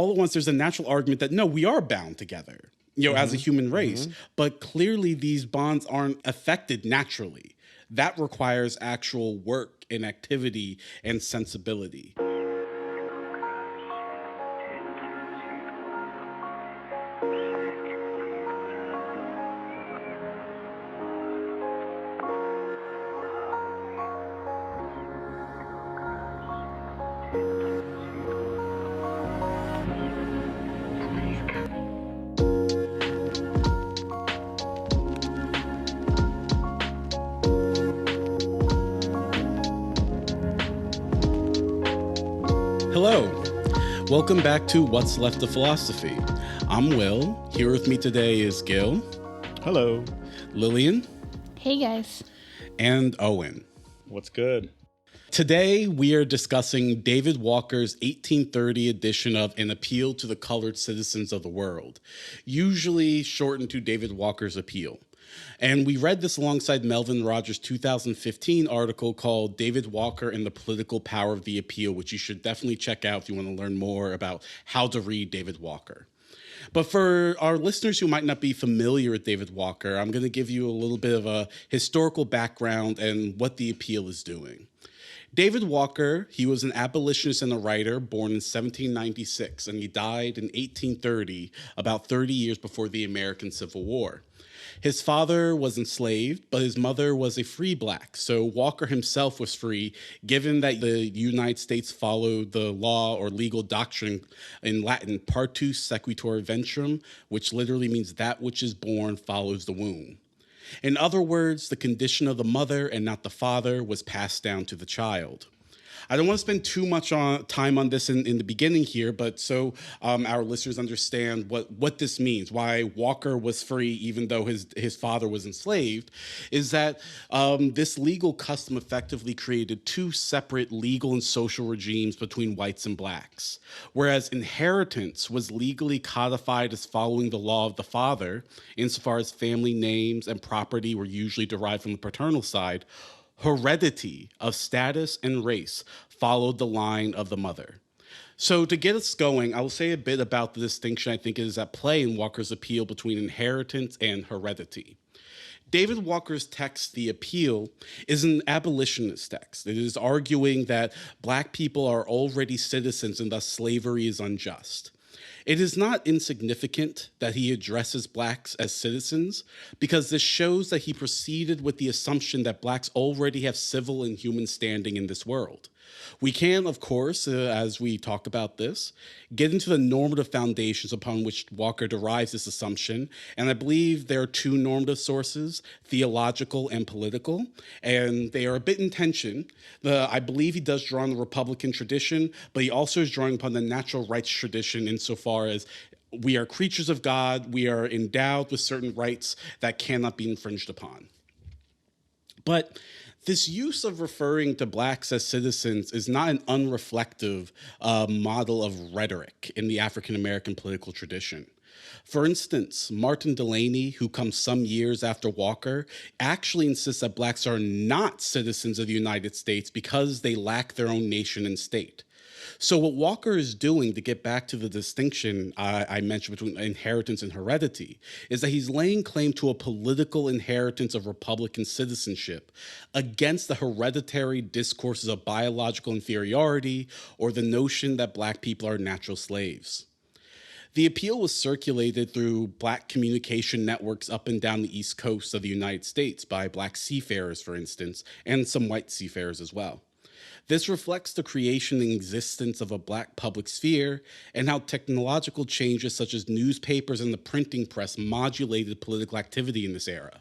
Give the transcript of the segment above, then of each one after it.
all at once, there's a natural argument that, no, we are bound together, as a human race. But clearly these bonds aren't affected naturally. That requires actual work and activity and sensibility. Hello, welcome back to What's Left of Philosophy. I'm Will. Here with me today is Gil. Hello. Lillian. Hey guys. And Owen. What's good? Today we are discussing David Walker's 1830 edition of An Appeal to the Colored Citizens of the World, usually shortened to David Walker's Appeal. And we read this alongside Melvin Rogers' 2015 article called David Walker and the Political Power of the Appeal, which you should definitely check out if you want to learn more about how to read David Walker. But for our listeners who might not be familiar with David Walker, I'm going to give you a little bit of a historical background and what the appeal is doing. David Walker, he was an abolitionist and a writer born in 1796, and he died in 1830, about 30 years before the American Civil War. His father was enslaved, but his mother was a free black. So Walker himself was free, given that the United States followed the law or legal doctrine in Latin, partus sequitur ventrum, which literally means that which is born follows the womb. In other words, the condition of the mother and not the father was passed down to the child. I don't want to spend too much time on this in the beginning here, but so our listeners understand what this means, why Walker was free even though his father was enslaved, is that this legal custom effectively created two separate legal and social regimes between whites and blacks. Whereas inheritance was legally codified as following the law of the father, insofar as family names and property were usually derived from the paternal side, heredity of status and race followed the line of the mother. So to get us going, I will say a bit about the distinction I think is at play in Walker's appeal between inheritance and heredity. David Walker's text, The Appeal, is an abolitionist text. It is arguing that black people are already citizens and thus slavery is unjust. It is not insignificant that he addresses blacks as citizens, because this shows that he proceeded with the assumption that blacks already have civil and human standing in this world. We can, of course, as we talk about this, get into the normative foundations upon which Walker derives this assumption, and I believe there are two normative sources, theological and political, and they are a bit in tension. I believe he does draw on the Republican tradition, but he also is drawing upon the natural rights tradition insofar as we are creatures of God, we are endowed with certain rights that cannot be infringed upon. But this use of referring to blacks as citizens is not an unreflective model of rhetoric in the African-American political tradition. For instance, Martin Delany, who comes some years after Walker, actually insists that blacks are not citizens of the United States because they lack their own nation and state. So what Walker is doing, to get back to the distinction I mentioned between inheritance and heredity, is that he's laying claim to a political inheritance of Republican citizenship against the hereditary discourses of biological inferiority or the notion that black people are natural slaves. The appeal was circulated through black communication networks up and down the East Coast of the United States by black seafarers, for instance, and some white seafarers as well. This reflects the creation and existence of a black public sphere and how technological changes such as newspapers and the printing press modulated political activity in this era.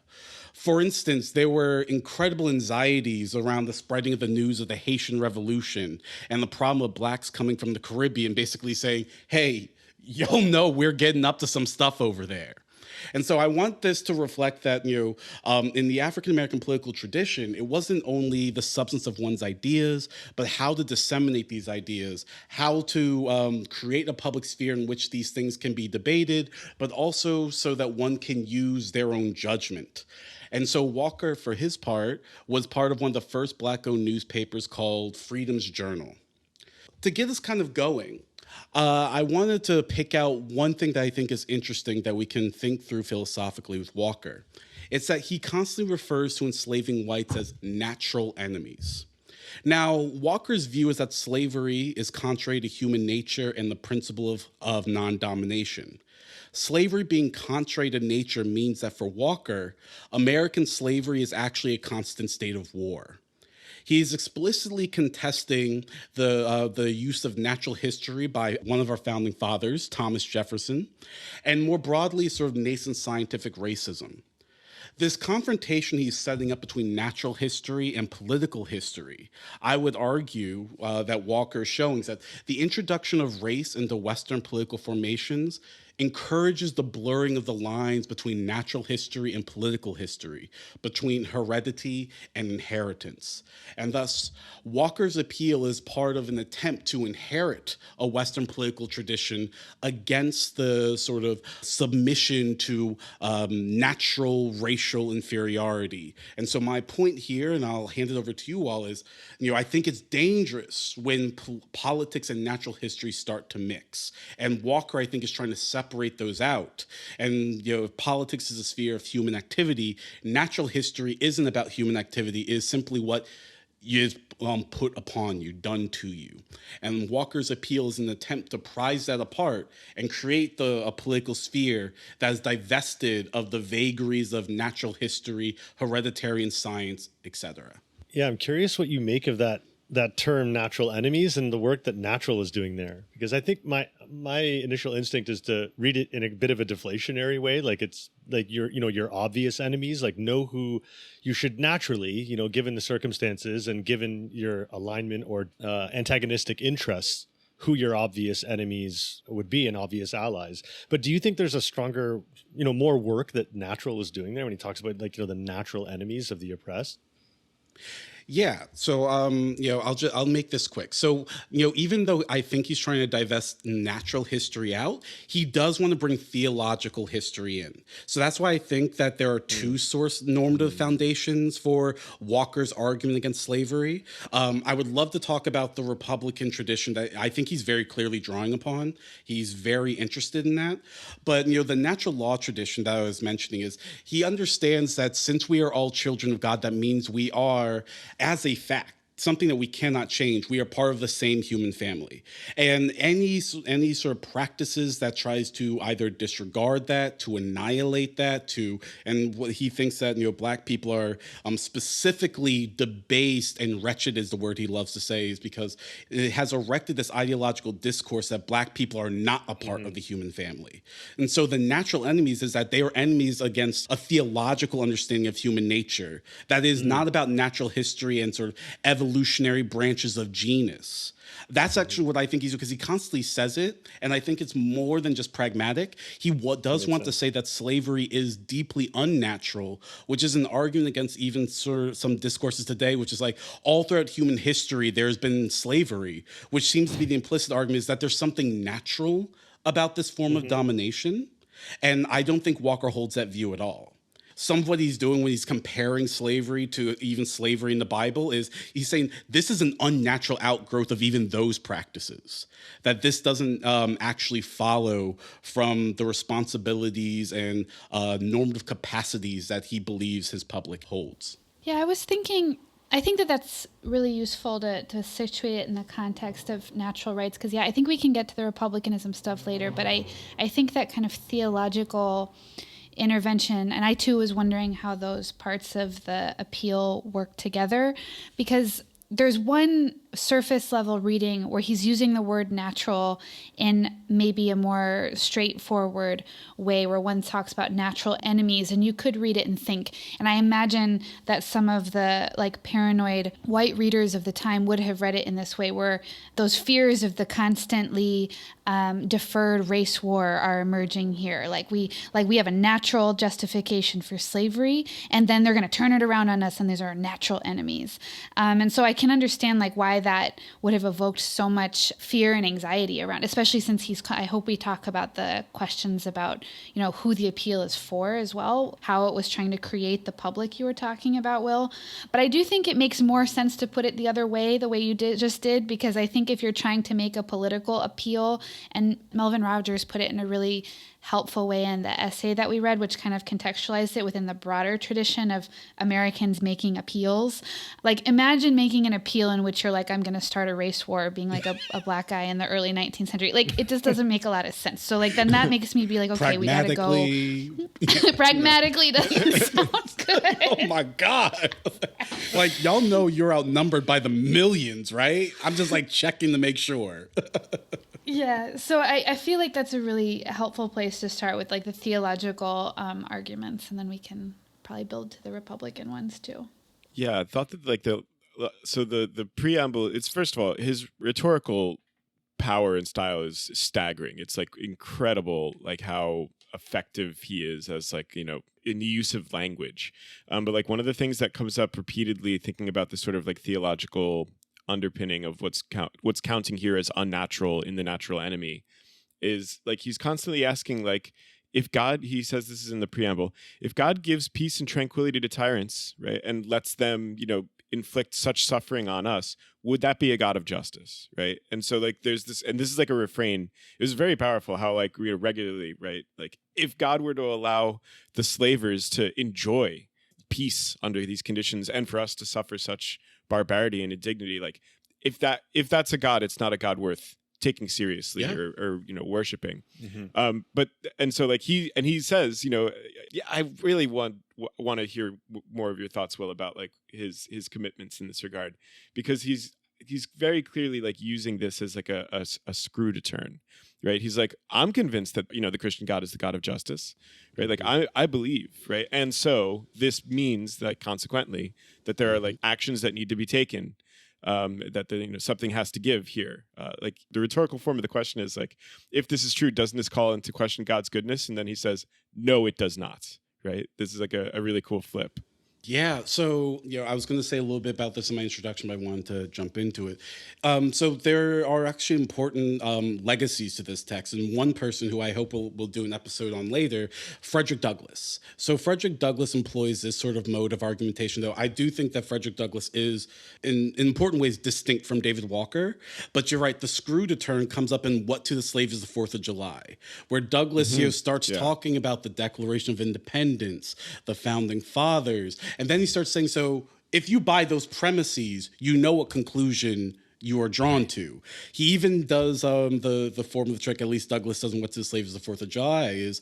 For instance, there were incredible anxieties around the spreading of the news of the Haitian Revolution and the problem of blacks coming from the Caribbean basically saying, hey, you'll know we're getting up to some stuff over there. And so I want this to reflect that, in the African-American political tradition, it wasn't only the substance of one's ideas, but how to disseminate these ideas, how to create a public sphere in which these things can be debated, but also so that one can use their own judgment. And so Walker, for his part, was part of one of the first black-owned newspapers called Freedom's Journal. To get us kind of going, I wanted to pick out one thing that I think is interesting that we can think through philosophically with Walker. It's that he constantly refers to enslaving whites as natural enemies. Now, Walker's view is that slavery is contrary to human nature and the principle of non-domination. Slavery being contrary to nature means that for Walker, American slavery is actually a constant state of war. He's explicitly contesting the use of natural history by one of our founding fathers, Thomas Jefferson, and more broadly, sort of nascent scientific racism. This confrontation he's setting up between natural history and political history, I would argue that Walker is showing that the introduction of race into Western political formations encourages the blurring of the lines between natural history and political history, between heredity and inheritance. And thus, Walker's appeal is part of an attempt to inherit a Western political tradition against the sort of submission to natural racial inferiority. And so my point here, and I'll hand it over to you all, is, I think it's dangerous when politics and natural history start to mix. And Walker, I think, is trying to separate those out. And if politics is a sphere of human activity, natural history isn't about human activity, it is simply what is put upon you, done to you. And Walker's appeal is an attempt to prize that apart and create a political sphere that is divested of the vagaries of natural history, hereditary science, etc. Yeah, I'm curious what you make of that term natural enemies and the work that natural is doing there. Because I think my initial instinct is to read it in a bit of a deflationary way. Like it's like your obvious enemies, like know who you should naturally, given the circumstances and given your alignment or antagonistic interests, who your obvious enemies would be and obvious allies. But do you think there's a stronger, more work that natural is doing there when he talks about the natural enemies of the oppressed? Yeah. So, I'll make this quick. So, even though I think he's trying to divest natural history out, he does want to bring theological history in. So that's why I think that there are two source normative foundations for Walker's argument against slavery. I would love to talk about the Republican tradition that I think he's very clearly drawing upon. He's very interested in that. But, the natural law tradition that I was mentioning is he understands that since we are all children of God, that means we are, as a fact, something that we cannot change. We are part of the same human family. And any sort of practices that tries to either disregard that, to annihilate that, and what he thinks that, Black people are specifically debased and wretched is the word he loves to say, is because it has erected this ideological discourse that Black people are not a part of the human family. And so the natural enemies is that they are enemies against a theological understanding of human nature that is not about natural history and sort of evolutionary branches of genus. That's actually what I think he's, because he constantly says it, and I think it's more than just pragmatic. He does want to say that slavery is deeply unnatural, which is an argument against even sort of some discourses today, which is like all throughout human history there's been slavery, which seems to be the implicit argument is that there's something natural about this form of domination, and I don't think Walker holds that view at all. Some of what he's doing when he's comparing slavery to even slavery in the Bible is he's saying this is an unnatural outgrowth of even those practices, that this doesn't actually follow from the responsibilities and normative capacities that he believes his public holds. Yeah, I think that that's really useful to situate it in the context of natural rights, because, I think we can get to the republicanism stuff later, but I think that kind of theological intervention, and I too was wondering how those parts of the appeal work together, because there's one surface level reading where he's using the word natural in maybe a more straightforward way, where one talks about natural enemies, and you could read it and think. And I imagine that some of the paranoid white readers of the time would have read it in this way, where those fears of the constantly deferred race war are emerging here. We have a natural justification for slavery, and then they're going to turn it around on us, and these are natural enemies. And so I can understand why why that would have evoked so much fear and anxiety around, especially since I hope we talk about the questions about, who the appeal is for as well, how it was trying to create the public you were talking about, Will. But I do think it makes more sense to put it the other way, the way you just did, because I think if you're trying to make a political appeal, and Melvin Rogers put it in a really helpful way in the essay that we read, which kind of contextualized it within the broader tradition of Americans making appeals. Like, imagine making an appeal in which you're like, I'm going to start a race war, being like a black guy in the early 19th century. Like, it just doesn't make a lot of sense. So, like, then that makes me be like, okay, we got to go. Pragmatically doesn't sound good. Oh my God. Like, y'all know you're outnumbered by the millions, right? I'm just like checking to make sure. Yeah, so I feel like that's a really helpful place to start with, like, the theological arguments, and then we can probably build to the Republican ones too. Yeah, I thought that the preamble, it's, first of all, his rhetorical power and style is staggering. It's like incredible, like how effective he is as, like, in the use of language. But like one of the things that comes up repeatedly thinking about this sort of like theological underpinning of what's counting here as unnatural in the natural enemy is, like, he's constantly asking, like, if God, he says this is in the preamble, if God gives peace and tranquility to tyrants, right, and lets them, inflict such suffering on us, would that be a God of justice, right? And so, like, there's this, and this is like a refrain. It was very powerful how, like, we regularly, right, like, if God were to allow the slavers to enjoy peace under these conditions and for us to suffer such barbarity and indignity, like, if that's a God, it's not a God worth taking seriously, yeah. or worshiping. Mm-hmm. But so, like, he says, I really want to hear more of your thoughts, Will, about, like, his commitments in this regard, because he's very clearly, like, using this as like a screw to turn, right? He's like, I'm convinced that, the Christian God is the God of justice, right? Like, I believe, right? And so this means that consequently that there are, like, actions that need to be taken, that something has to give here. Like, the rhetorical form of the question is, like, if this is true, doesn't this call into question God's goodness? And then he says, no, it does not, right? This is like a really cool flip. Yeah, so I was going to say a little bit about this in my introduction, but I wanted to jump into it. So there are actually important legacies to this text, and one person who I hope we'll do an episode on later, Frederick Douglass. So Frederick Douglass employs this sort of mode of argumentation, though I do think that Frederick Douglass is, in important ways, distinct from David Walker. But you're right, the screw to turn comes up in What to the Slave is the 4th of July, where Douglass starts talking about the Declaration of Independence, the Founding Fathers. And then he starts saying, so if you buy those premises, you know what conclusion you are drawn to. He even does the form of the trick, at least Douglass does in What to the Slave is the 4th of July, is,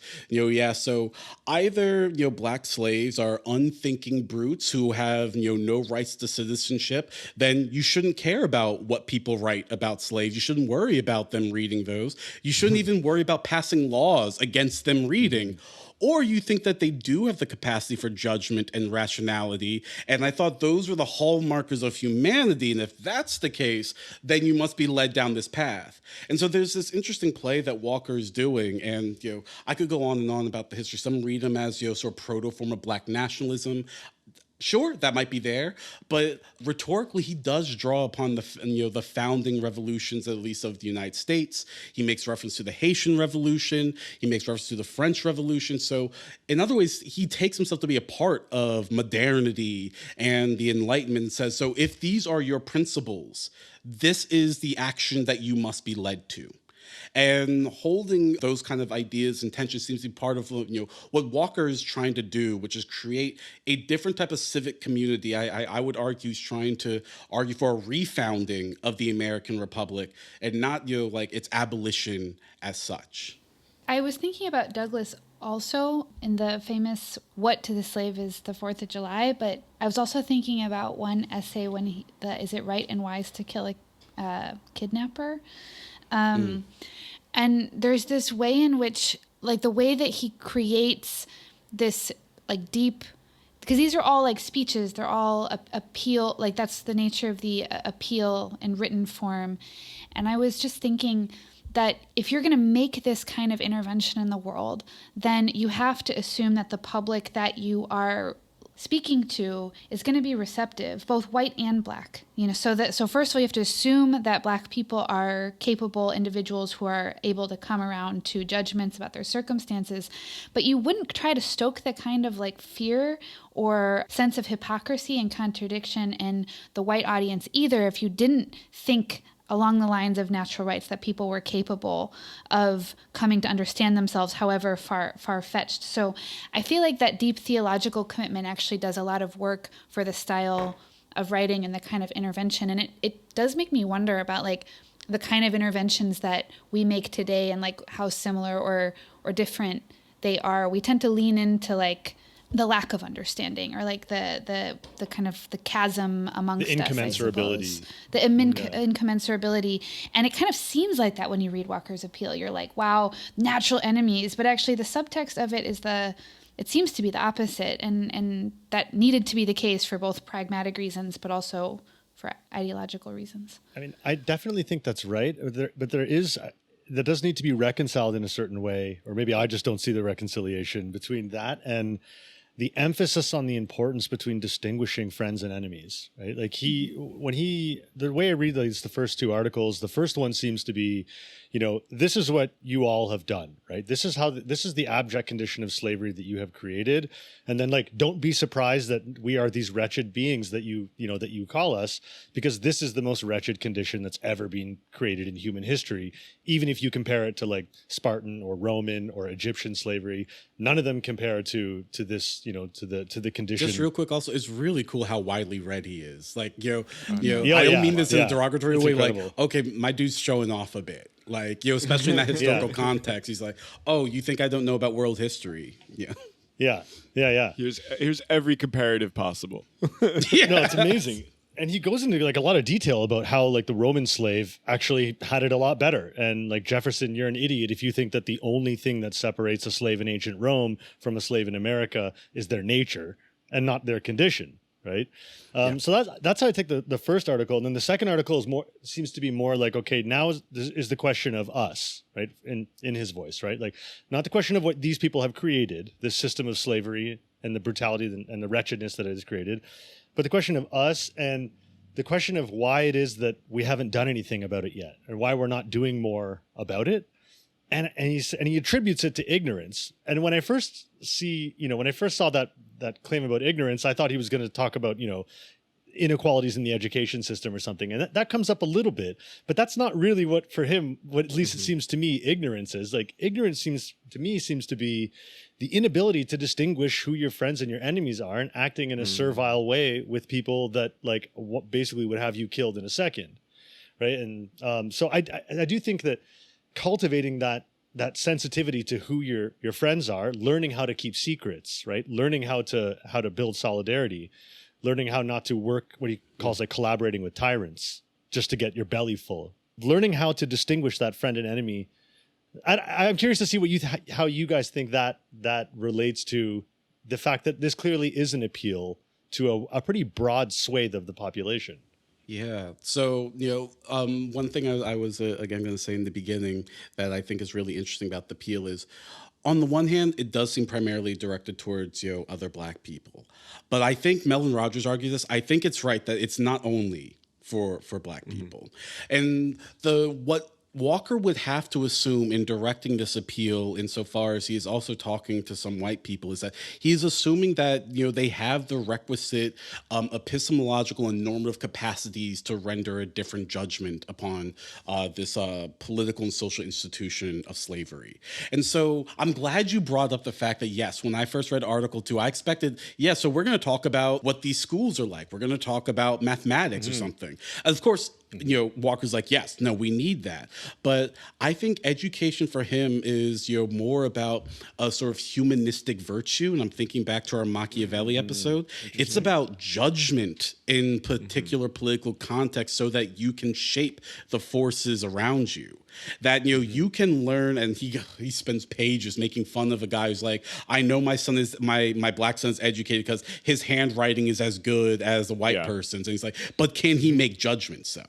so either, black slaves are unthinking brutes who have, no rights to citizenship, then you shouldn't care about what people write about slaves. You shouldn't worry about them reading those. You shouldn't even worry about passing laws against them reading. Or you think that they do have the capacity for judgment and rationality. And I thought those were the hallmarkers of humanity. And if that's the case, then you must be led down this path. And so there's this interesting play that Walker is doing. And, I could go on and on about the history. Some read them as, sort of proto-form of black nationalism. Sure, that might be there, but rhetorically, he does draw upon the founding revolutions, at least of the United States. He makes reference to the Haitian Revolution. He makes reference to the French Revolution. So, in other ways, he takes himself to be a part of modernity and the Enlightenment and says, so if these are your principles, this is the action that you must be led to. And holding those kind of ideas and tensions seems to be part of what Walker is trying to do, which is create a different type of civic community. I would argue he's trying to argue for a refounding of the American Republic and not like its abolition as such. I was thinking about Douglass also in the famous What to the Slave is the 4th of July, but I was also thinking about one essay when is it right and wise to kill a kidnapper? And there's this way in which, like, the way that he creates this, like, deep, because these are all, like, speeches, they're all appeal, like, that's the nature of the appeal in written form. And I was just thinking that if you're going to make this kind of intervention in the world, then you have to assume that the public that you are speaking to is going to be receptive, both white and black. So first of all, you have to assume that black people are capable individuals who are able to come around to judgments about their circumstances, but you wouldn't try to stoke the kind of like fear or sense of hypocrisy and contradiction in the white audience either if you didn't think along the lines of natural rights that people were capable of coming to understand themselves, however far-fetched. So I feel like that deep theological commitment actually does a lot of work for the style of writing and the kind of intervention. And it does make me wonder about like the kind of interventions that we make today and like how similar or different they are. We tend to lean into like the lack of understanding or like the kind of the chasm amongst the incommensurability. us, I suppose. Incommensurability. And it kind of seems like that when you read Walker's Appeal. You're like, wow, natural enemies. But actually the subtext of it is it seems to be the opposite. And that needed to be the case for both pragmatic reasons, but also for ideological reasons. I mean, I definitely think that's right. But that does need to be reconciled in a certain way, or maybe I just don't see the reconciliation between that and the emphasis on the importance between distinguishing friends and enemies, right? Like the way I read the first two articles, the first one seems to be, this is what you all have done, right? This is the abject condition of slavery that you have created. And then like, don't be surprised that we are these wretched beings that you call us, because this is the most wretched condition that's ever been created in human history. Even if you compare it to like Spartan or Roman or Egyptian slavery, none of them compare to this, to the condition. Just real quick, also, it's really cool how widely read he is. Like, I Yeah, don't mean this in a derogatory It's way. incredible. Like, okay, my dude's showing off a bit. Like, especially in that historical context, he's like, oh, you think I don't know about world history? Yeah. Yeah. Here's every comparative possible. No, it's amazing. And he goes into like a lot of detail about how like the Roman slave actually had it a lot better. And like, Jefferson, you're an idiot if you think that the only thing that separates a slave in ancient Rome from a slave in America is their nature and not their condition, right? So that's how I take the first article. And then the second article seems to be more like, okay, now is the question of us, right? In his voice, right? Like, not the question of what these people have created, this system of slavery and the brutality and the wretchedness that it has created, but the question of us and the question of why it is that we haven't done anything about it yet, or why we're not doing more about it. And he attributes it to ignorance. And when I first saw that claim about ignorance, I thought he was going to talk about, inequalities in the education system or something. And that comes up a little bit, but that's not really what at least it seems to me, ignorance is. Like, ignorance seems to be the inability to distinguish who your friends and your enemies are, and acting in a servile way with people that like what basically would have you killed in a second. Right. And so I do think that cultivating that sensitivity to who your friends are, learning how to keep secrets, right? Learning how to build solidarity, learning how not to work what he calls like collaborating with tyrants just to get your belly full, learning how to distinguish that friend and enemy. I'm curious to see how you guys think that relates to the fact that this clearly is an appeal to a pretty broad swathe of the population. Yeah. So, one thing I was, again, going to say in the beginning that I think is really interesting about the appeal is, on the one hand, it does seem primarily directed towards, other Black people. But I think Melvin Rogers argues this. I think it's right that it's not only for Black people. And what Walker would have to assume in directing this appeal, insofar as he is also talking to some white people, is that he's assuming that they have the requisite epistemological and normative capacities to render a different judgment upon this political and social institution of slavery. And so I'm glad you brought up the fact that, yes, when I first read Article 2, I expected, so we're going to talk about what these schools are like. We're going to talk about mathematics or something. And of course, Walker's like, yes, no, we need that. But I think education for him is, more about a sort of humanistic virtue. And I'm thinking back to our Machiavelli episode. It's about judgment in particular political context so that you can shape the forces around you. That, you can learn, and he spends pages making fun of a guy who's like, I know my Black son is educated because his handwriting is as good as a white person's. And he's like, but can he make judgments though?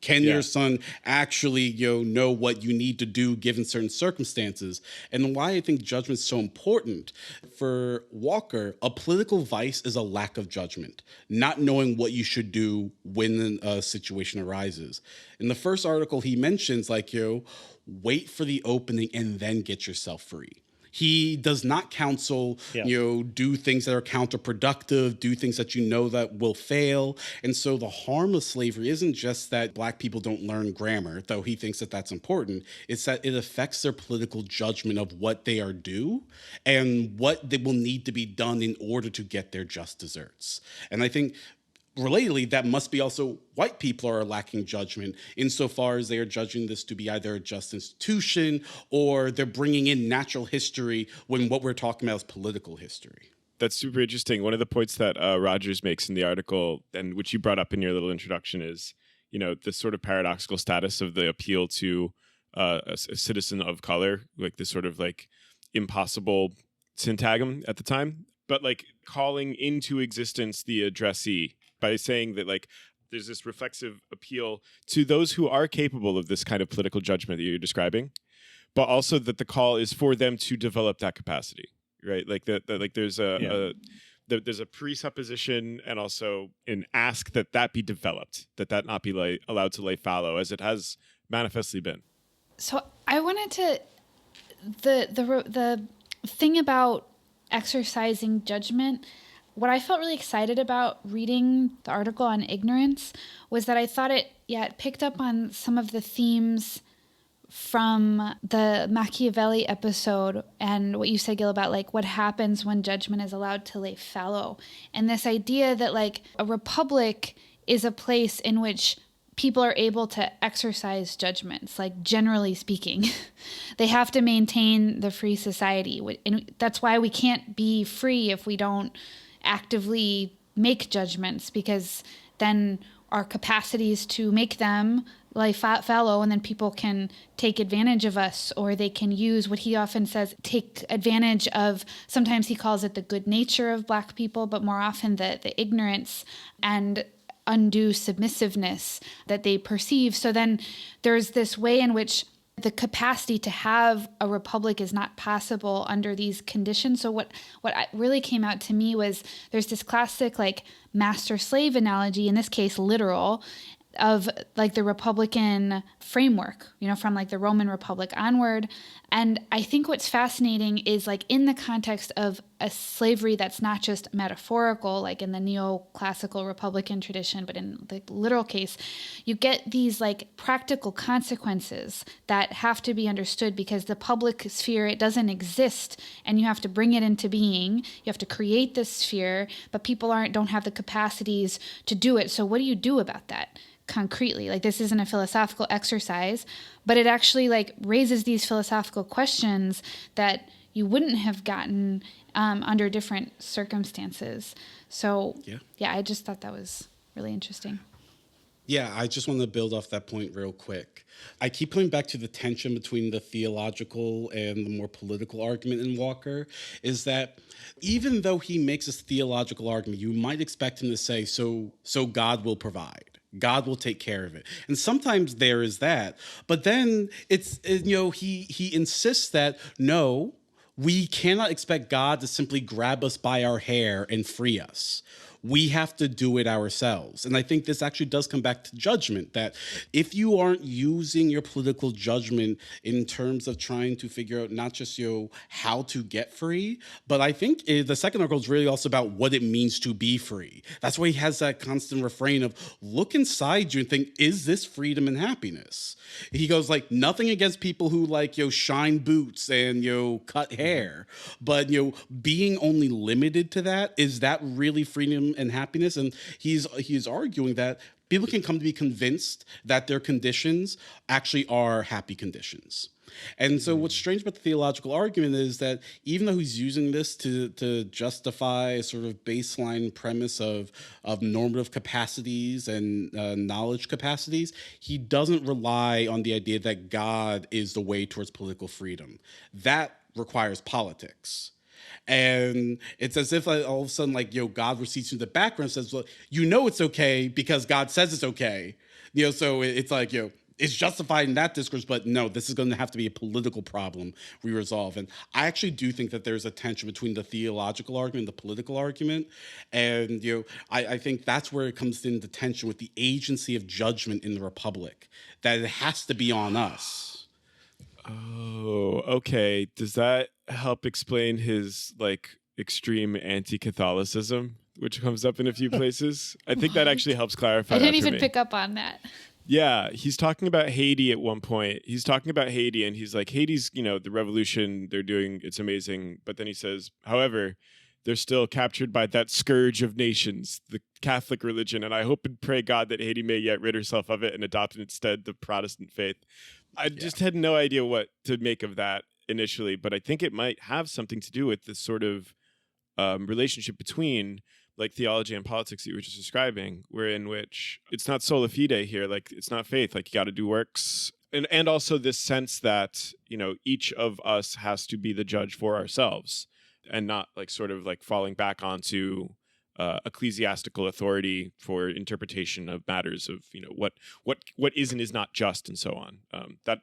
Can Yeah. your son actually, know what you need to do given certain circumstances? And why I think judgment is so important. For Walker, a political vice is a lack of judgment, not knowing what you should do when a situation arises. In the first article, he mentions wait for the opening and then get yourself free. He does not counsel, do things that are counterproductive, do things that that will fail. And so the harm of slavery isn't just that Black people don't learn grammar, though he thinks that that's important. It's that it affects their political judgment of what they are due and what they will need to be done in order to get their just deserts. And I think relatedly, that must be also white people are lacking judgment insofar as they are judging this to be either a just institution or they're bringing in natural history when what we're talking about is political history. That's super interesting. One of the points that Rogers makes in the article, and which you brought up in your little introduction, is the sort of paradoxical status of the appeal to a citizen of color, like this sort of like impossible syntagm at the time, but like calling into existence the addressee by saying that like there's this reflexive appeal to those who are capable of this kind of political judgment that you're describing, but also that the call is for them to develop that capacity, right? Like that like there's there's a presupposition and also an ask that be developed, that not be allowed to lay fallow as it has manifestly been. So I wanted to the thing about exercising judgment. What I felt really excited about reading the article on ignorance was that I thought it picked up on some of the themes from the Machiavelli episode and what you said, Gil, about like what happens when judgment is allowed to lay fallow. And this idea that like a republic is a place in which people are able to exercise judgments, like generally speaking. They have to maintain the free society. And that's why we can't be free if we don't actively make judgments, because then our capacities to make them lie fallow, and then people can take advantage of us, or they can use what he often says, take advantage of, sometimes he calls it the good nature of Black people, but more often the ignorance and undue submissiveness that they perceive. So then there's this way in which the capacity to have a republic is not possible under these conditions. So what really came out to me was there's this classic like master-slave analogy, in this case literal, of like the Republican framework, from like the Roman Republic onward. And I think what's fascinating is like in the context of a slavery that's not just metaphorical, like in the neoclassical Republican tradition, but in the literal case, you get these like practical consequences that have to be understood because the public sphere, it doesn't exist and you have to bring it into being. You have to create this sphere, but people don't have the capacities to do it. So what do you do about that? Concretely, like this isn't a philosophical exercise, but it actually like raises these philosophical questions that you wouldn't have gotten under different circumstances. So I just thought that was really interesting. Yeah, I just want to build off that point real quick. I keep coming back to the tension between the theological and the more political argument in Walker, is that even though he makes this theological argument, you might expect him to say, so God will provide. God will take care of it. And sometimes there is that. But then he insists that, no, we cannot expect God to simply grab us by our hair and free us. We have to do it ourselves. And I think this actually does come back to judgment, that if you aren't using your political judgment in terms of trying to figure out not just how to get free, but I think the second article is really also about what it means to be free. That's why he has that constant refrain of look inside you and think, is this freedom and happiness? He goes like, nothing against people who like, shine boots and, cut hair, but, being only limited to that, is that really freedom and happiness? And he's arguing that people can come to be convinced that their conditions actually are happy conditions. And so what's strange about the theological argument is that even though he's using this to justify a sort of baseline premise of normative capacities and knowledge capacities, he doesn't rely on the idea that God is the way towards political freedom. That requires politics. And it's as if all of a sudden, God recedes to the background and says, well, it's okay because God says it's okay. So it's like, it's justified in that discourse, but no, this is going to have to be a political problem we resolve. And I actually do think that there's a tension between the theological argument and the political argument. And, I think that's where it comes into tension with the agency of judgment in the Republic, that it has to be on us. Oh, okay. Does that help explain his extreme anti-Catholicism, which comes up in a few places? I think that actually helps clarify. I didn't that for even me. pick up on that. Yeah, he's talking about Haiti at one point. He's talking about Haiti, and he's like, Haiti's, the revolution they're doing, it's amazing. But then he says, however, they're still captured by that scourge of nations, the Catholic religion, and I hope and pray God that Haiti may yet rid herself of it and adopt instead the Protestant faith. I just had no idea what to make of that initially, but I think it might have something to do with this sort of relationship between theology and politics that you were just describing, in which it's not sola fide here, it's not faith, you got to do works, and also this sense that each of us has to be the judge for ourselves, and not falling back onto ecclesiastical authority for interpretation of matters of what is and is not just, and so on. That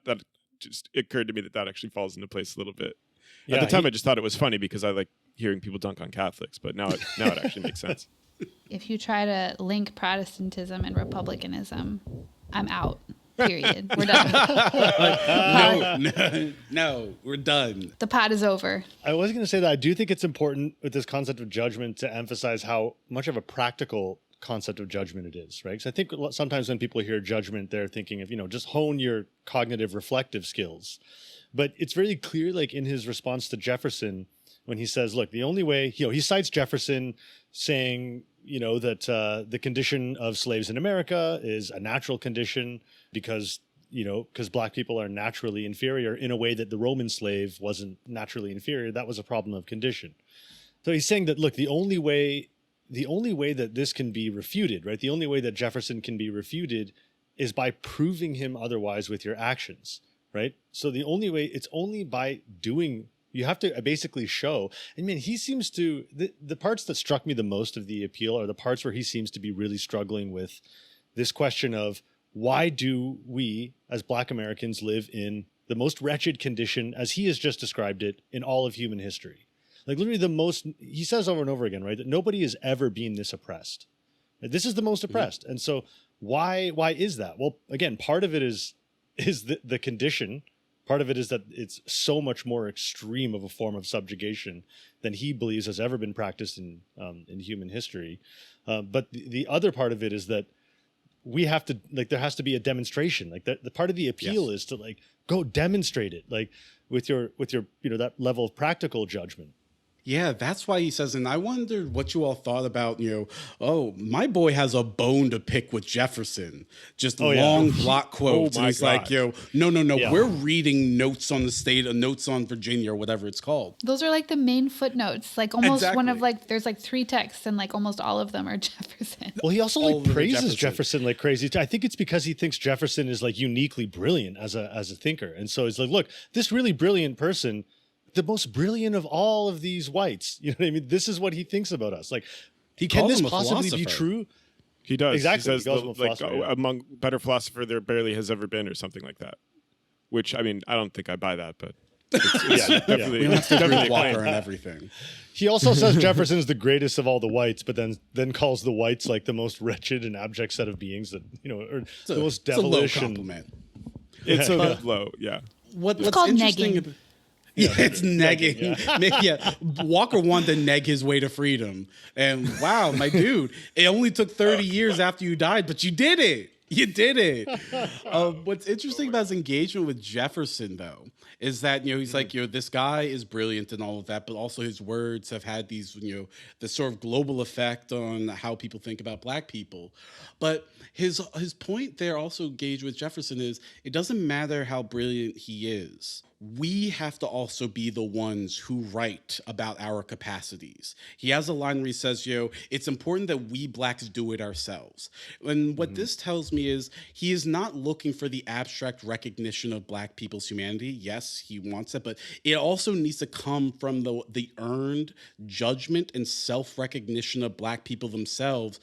just occurred to me that actually falls into place a little bit. Yeah, At the time, I just thought it was funny because I like hearing people dunk on Catholics, but now it actually makes sense. If you try to link Protestantism and republicanism, I'm out. Period. We're done. No, we're done. The pot is over. I was going to say that I do think it's important with this concept of judgment to emphasize how much of a practical concept of judgment it is, right? Because I think sometimes when people hear judgment, they're thinking of, just hone your cognitive reflective skills. But it's very clear, in his response to Jefferson, when he says, look, the only way, he cites Jefferson saying, that the condition of slaves in America is a natural condition because black people are naturally inferior in a way that the Roman slave wasn't naturally inferior. That was a problem of condition. So he's saying that, look, the only way that this can be refuted, right? The only way that Jefferson can be refuted is by proving him otherwise with your actions. Right. So it's only by doing, you have to basically show. I mean, he seems to, the parts that struck me the most of the appeal are the parts where he seems to be really struggling with this question of why do we as Black Americans live in the most wretched condition, as he has just described it, in all of human history? Literally he says over and over again, right, that nobody has ever been this oppressed. This is the most oppressed. And so why is that? Well, again, part of it is the condition. Part of it is that it's so much more extreme of a form of subjugation than he believes has ever been practiced in human history. But the other part of it is that we have to, there has to be a demonstration. The part of the appeal is to go demonstrate it, with your that level of practical judgment. Yeah, that's why he says, and I wondered what you all thought about, my boy has a bone to pick with Jefferson. Just long block quotes. And he's God. No, Yeah. we're reading notes on the state, notes on Virginia, or whatever it's called. Those are the main footnotes. Almost one of Exactly. there's 3 texts and almost all of them are Jefferson. Well, he also All of them are praises Jefferson like crazy. I think it's because he thinks Jefferson is uniquely brilliant as a thinker. And so he's look, this really brilliant person, the most brilliant of all of these whites. You know what I mean? This is what he thinks about us. He can calls this him a possibly be philosopher. true? He does. Exactly. He says, He calls him a philosopher, yeah. among better philosopher there barely has ever been, or something like that. Which, I mean, I don't think I buy that, but it's definitely, We don't have to agree definitely with a claim. Walker and everything. He also says Jefferson's the greatest of all the whites, but then calls the whites the most wretched and abject set of beings that, or the most It's a low devilish and compliment. It's a low, yeah. What's called interesting negging. Yeah, it's negging. Yeah, Walker wanted to neg his way to freedom. And wow, my dude, it only took 30 years after you died, but you did it. You did it. What's interesting about his engagement with Jefferson, though, is that, he's this guy is brilliant and all of that, but also his words have had these, this sort of global effect on how people think about Black people. But his point there also engaged with Jefferson is it doesn't matter how brilliant he is. We have to also be the ones who write about our capacities. He has a line where he says, it's important that we Blacks do it ourselves. And what this tells me is he is not looking for the abstract recognition of Black people's humanity. Yes, he wants it, but it also needs to come from the earned judgment and self-recognition of Black people themselves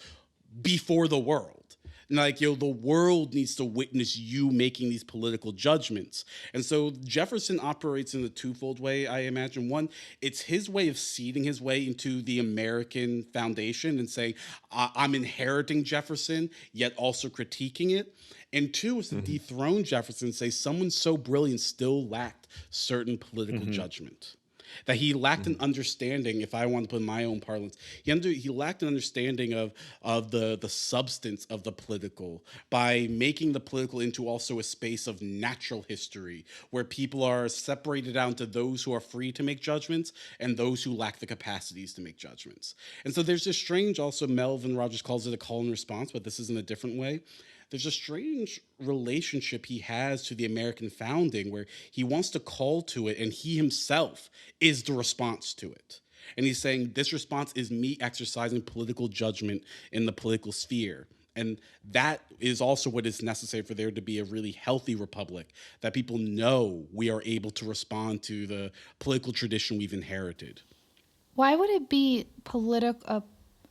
before the world. Like, the world needs to witness you making these political judgments. And so Jefferson operates in a twofold way, I imagine. One, it's his way of seeding his way into the American foundation and saying, I'm inheriting Jefferson, yet also critiquing it. And two is to dethrone Jefferson and say someone so brilliant still lacked certain political judgment. That he lacked an understanding, if I want to put in my own parlance, he lacked an understanding of the substance of the political by making the political into also a space of natural history where people are separated out into those who are free to make judgments and those who lack the capacities to make judgments. And so there's this strange, also Melvin Rogers calls it a call and response, but this is in a different way. There's a strange relationship he has to the American founding where he wants to call to it and he himself is the response to it. And he's saying this response is me exercising political judgment in the political sphere. And that is also what is necessary for there to be a really healthy republic, that people know we are able to respond to the political tradition we've inherited. Why would it be a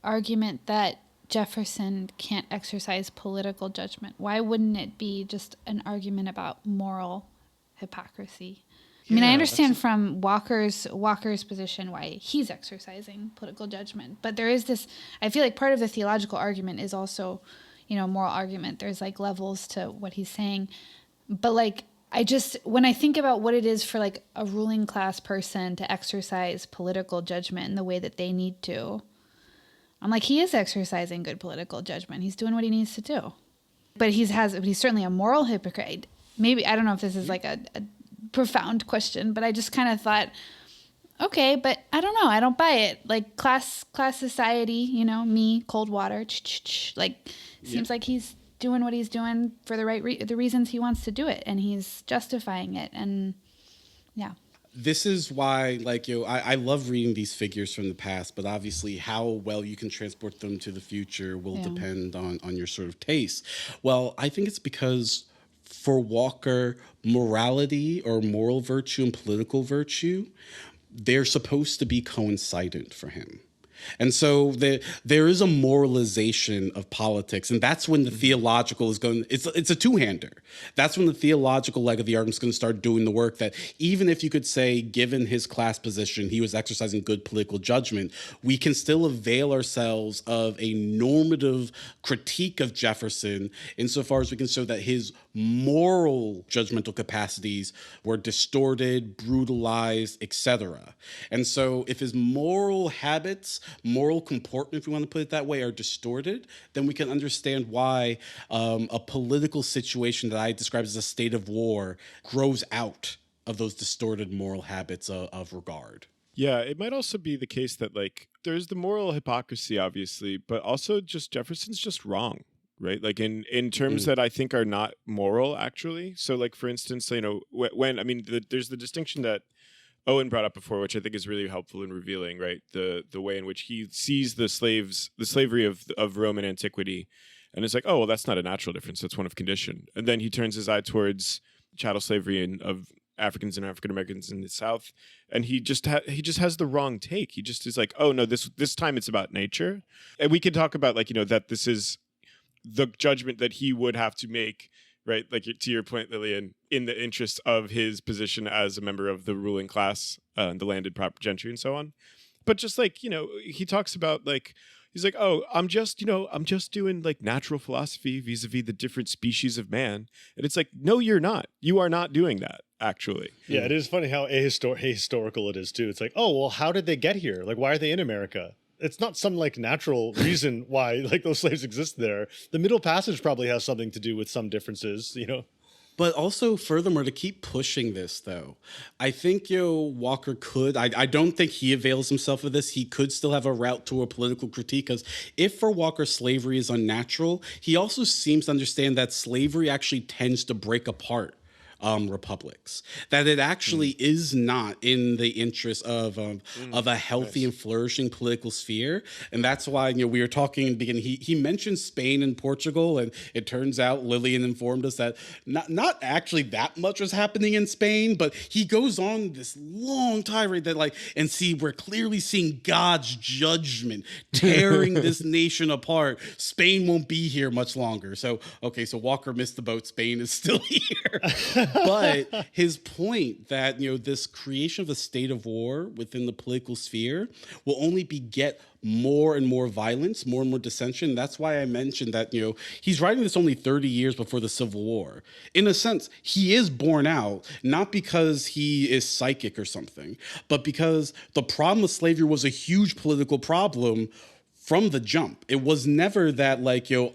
argument that Jefferson can't exercise political judgment? Why wouldn't it be just an argument about moral hypocrisy? I mean, I understand from Walker's position why he's exercising political judgment, but there is this, I feel like part of the theological argument is also, moral argument. There's like levels to what he's saying. But like, when I think about what it is for like a ruling class person to exercise political judgment in the way that they need to, I'm like, he is exercising good political judgment. He's doing what he needs to do. But he's certainly a moral hypocrite. Maybe, I don't know if this is like a profound question, but I just kind of thought, okay, but I don't know. I don't buy it. Like class society, me, cold water, like seems like he's doing what he's doing for the the reasons he wants to do it. And he's justifying it. And yeah. This is why, I love reading these figures from the past, but obviously how well you can transport them to the future will depend on your sort of taste. Well, I think it's because for Walker, morality or moral virtue and political virtue, they're supposed to be coincident for him. And so there is a moralization of politics, and that's when the theological is going. It's a two-hander. That's when the theological leg of the argument is going to start doing the work. That even if you could say, given his class position, he was exercising good political judgment, we can still avail ourselves of a normative critique of Jefferson insofar as we can show that his moral judgmental capacities were distorted, brutalized, etc. And so if his moral habits, moral comportment, if we want to put it that way, are distorted, then we can understand why a political situation that I describe as a state of war grows out of those distorted moral habits of regard. Yeah, it might also be the case that there's the moral hypocrisy, obviously, but also just Jefferson's just wrong. Right, like in terms that I think are not moral, actually. So, for instance, there's the distinction that Owen brought up before, which I think is really helpful in revealing, right, the way in which he sees the slavery of Roman antiquity, and it's like, oh, well, that's not a natural difference; that's one of condition. And then he turns his eye towards chattel slavery of Africans and African Americans in the South, and he just has the wrong take. He just is like, oh no, this time it's about nature, and we can talk about that this is the judgment that he would have to make, right? Like to your point, Lillian, in the interest of his position as a member of the ruling class, the landed proper gentry and so on. But just he talks about he's like, oh, I'm just doing natural philosophy vis-a-vis the different species of man. And it's like, no, you're not. You are not doing that, actually. Yeah, it is funny how ahistorical it is too. It's like, oh, well, how did they get here? Why are they in America? It's not some natural reason why those slaves exist there. The Middle Passage probably has something to do with some differences, But also, furthermore, to keep pushing this, though, I think Walker could. I don't think he avails himself of this. He could still have a route to a political critique, because if for Walker slavery is unnatural, he also seems to understand that slavery actually tends to break apart republics. That it actually is not in the interest of a healthy and flourishing political sphere, and that's why we were talking in the beginning. He mentioned Spain and Portugal, and it turns out Lillian informed us that not actually that much was happening in Spain, but he goes on this long tirade that and see, we're clearly seeing God's judgment tearing this nation apart. Spain won't be here much longer. So Walker missed the boat. Spain is still here. But his point that this creation of a state of war within the political sphere will only beget more and more violence, more and more dissension. That's why I mentioned that he's writing this only 30 years before the Civil War. In a sense, he is born out not because he is psychic or something, but because the problem of slavery was a huge political problem from the jump. It was never that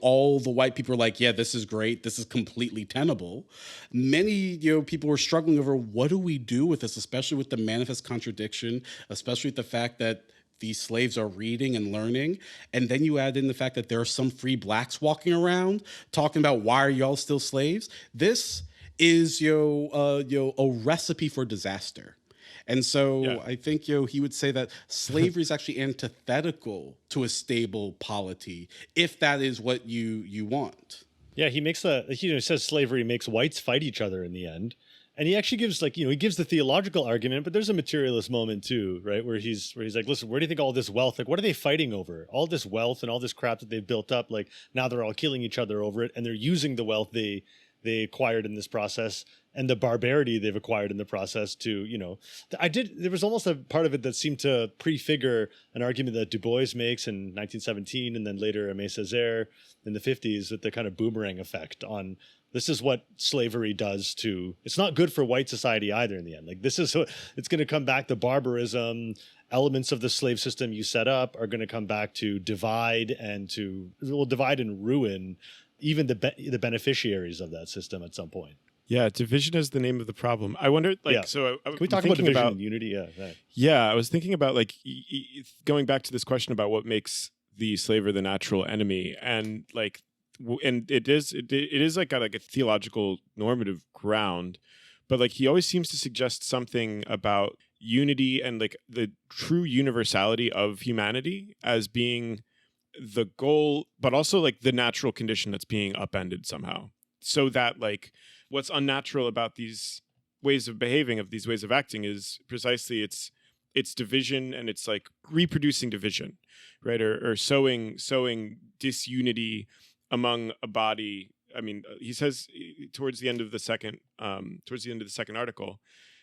all the white people were like, yeah, this is great, this is completely tenable. Many people were struggling over, what do we do with this, especially with the manifest contradiction, especially with the fact that these slaves are reading and learning. And then you add in the fact that there are some free blacks walking around talking about, why are y'all still slaves? This is a recipe for disaster. And so I think he would say that slavery is actually antithetical to a stable polity, if that is what you want. Yeah, he makes he says slavery makes whites fight each other in the end. And he actually gives he gives the theological argument, but there's a materialist moment too, right? Where he's like, listen, where do you think all this wealth, what are they fighting over? All this wealth and all this crap that they've built up, now they're all killing each other over it, and they're using the wealth they acquired in this process and the barbarity they've acquired in the process to, there was almost a part of it that seemed to prefigure an argument that Du Bois makes in 1917 and then later Aimé Césaire in the 50s, with the kind of boomerang effect on, this is what slavery does to, it's not good for white society either in the end. This is what, it's going to come back to barbarism. Elements of the slave system you set up are going to come back to divide and ruin even the beneficiaries of that system at some point. Yeah, division is the name of the problem. I wonder, so can we talk about division and unity? Yeah, right. Yeah, I was thinking about going back to this question about what makes the slaver the natural enemy, and it is got a theological normative ground, but he always seems to suggest something about unity and the true universality of humanity as being the goal, but also the natural condition that's being upended somehow, so that what's unnatural about these ways of behaving, of these ways of acting, is precisely it's division, and it's reproducing division, right? Or sowing disunity among a body. I mean, he says towards the end of the second article,